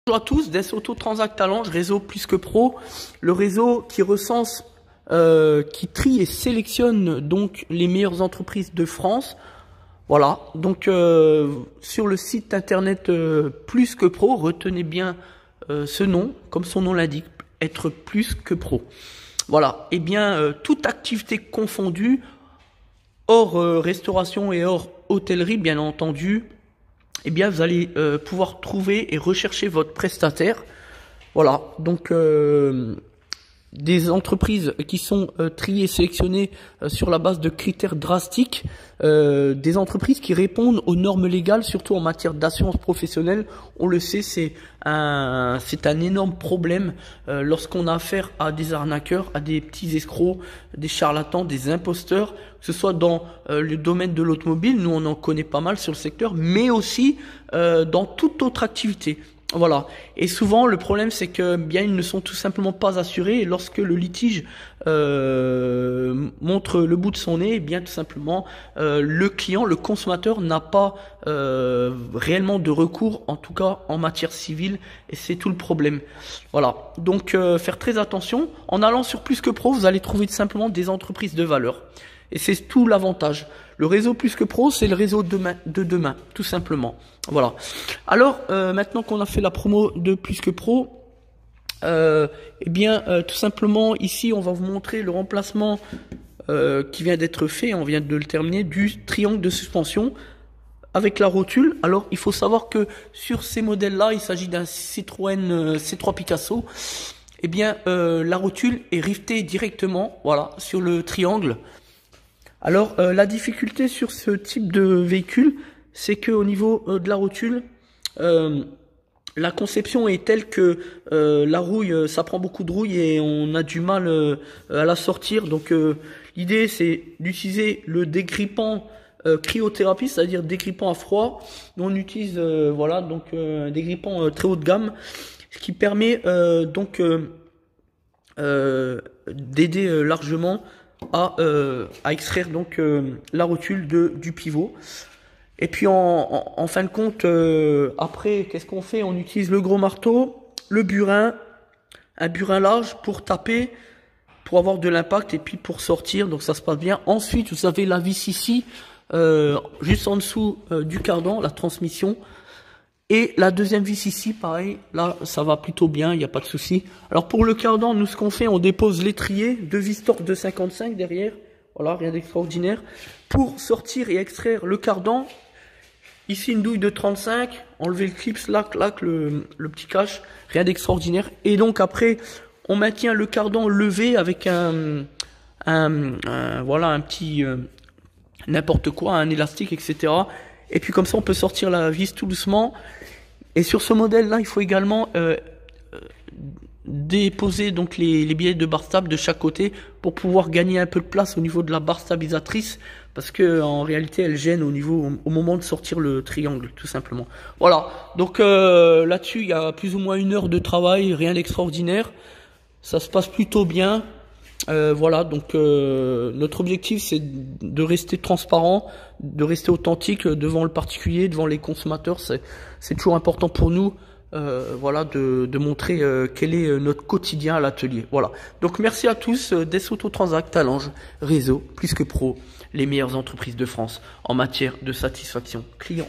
Bonjour à tous, Desauto Transact Talange, réseau plus que pro, le réseau qui recense, qui trie et sélectionne donc les meilleures entreprises de France. Voilà, donc sur le site internet plus que pro, retenez bien ce nom, comme son nom l'indique, être plus que pro. Voilà, et bien toute activité confondue, hors restauration et hors hôtellerie bien entendu, eh bien vous allez pouvoir trouver et rechercher votre prestataire. Voilà, donc des entreprises qui sont triées et sélectionnées sur la base de critères drastiques, des entreprises qui répondent aux normes légales, surtout en matière d'assurance professionnelle. On le sait, c'est un énorme problème lorsqu'on a affaire à des arnaqueurs, à des petits escrocs, des charlatans, des imposteurs, que ce soit dans le domaine de l'automobile, nous on en connaît pas mal sur le secteur, mais aussi dans toute autre activité. Voilà. Et souvent, le problème, c'est que bien ils ne sont tout simplement pas assurés. Et lorsque le litige montre le bout de son nez, eh bien tout simplement, le client, le consommateur n'a pas réellement de recours, en tout cas en matière civile. Et c'est tout le problème. Voilà. Donc, faire très attention. En allant sur Plus que Pro, vous allez trouver tout simplement des entreprises de valeur. Et c'est tout l'avantage. Le réseau Plus que Pro, c'est le réseau de demain, tout simplement. Voilà. Alors, maintenant qu'on a fait la promo de Plus que Pro, eh bien, tout simplement, ici, on va vous montrer le remplacement qui vient d'être fait, on vient de le terminer, du triangle de suspension avec la rotule. Alors, il faut savoir que sur ces modèles-là, il s'agit d'un Citroën C3 Picasso. Eh bien, la rotule est rivetée directement, voilà, sur le triangle. Alors, la difficulté sur ce type de véhicule, c'est que au niveau de la rotule, la conception est telle que la rouille, ça prend beaucoup de rouille et on a du mal à la sortir. Donc, l'idée, c'est d'utiliser le dégrippant cryothérapie, c'est-à-dire dégrippant à froid. On utilise, voilà, donc un dégrippant très haut de gamme, ce qui permet donc d'aider largement à extraire donc la rotule du pivot. Et puis en fin de compte, après, qu'est-ce qu'on fait? On utilise le gros marteau, le burin, un burin large pour taper, pour avoir de l'impact et puis pour sortir. Donc ça se passe bien. Ensuite, vous avez la vis ici, juste en dessous du cardan, la transmission. Et la deuxième vis ici, pareil, là, ça va plutôt bien, il n'y a pas de souci. Alors pour le cardan, nous, ce qu'on fait, on dépose l'étrier, deux vis torque de 55 derrière. Voilà, rien d'extraordinaire. Pour sortir et extraire le cardan, ici une douille de 35, enlever le clip, là, le petit cache, rien d'extraordinaire. Et donc après, on maintient le cardan levé avec voilà, un petit, n'importe quoi, un élastique, etc. Et puis comme ça, on peut sortir la vis tout doucement. Et sur ce modèle-là, il faut également déposer donc les billets de barre stable de chaque côté pour pouvoir gagner un peu de place au niveau de la barre stabilisatrice, parce que en réalité, elle gêne au moment de sortir le triangle, tout simplement. Voilà. Donc là-dessus, il y a plus ou moins 1 heure de travail, rien d'extraordinaire. Ça se passe plutôt bien. Voilà, donc notre objectif, c'est de rester transparent, de rester authentique devant le particulier, devant les consommateurs. C'est toujours important pour nous, voilà, de montrer quel est notre quotidien à l'atelier. Voilà. Donc merci à tous. Desauto Transact Talange, réseau plus que pro, les meilleures entreprises de France en matière de satisfaction client.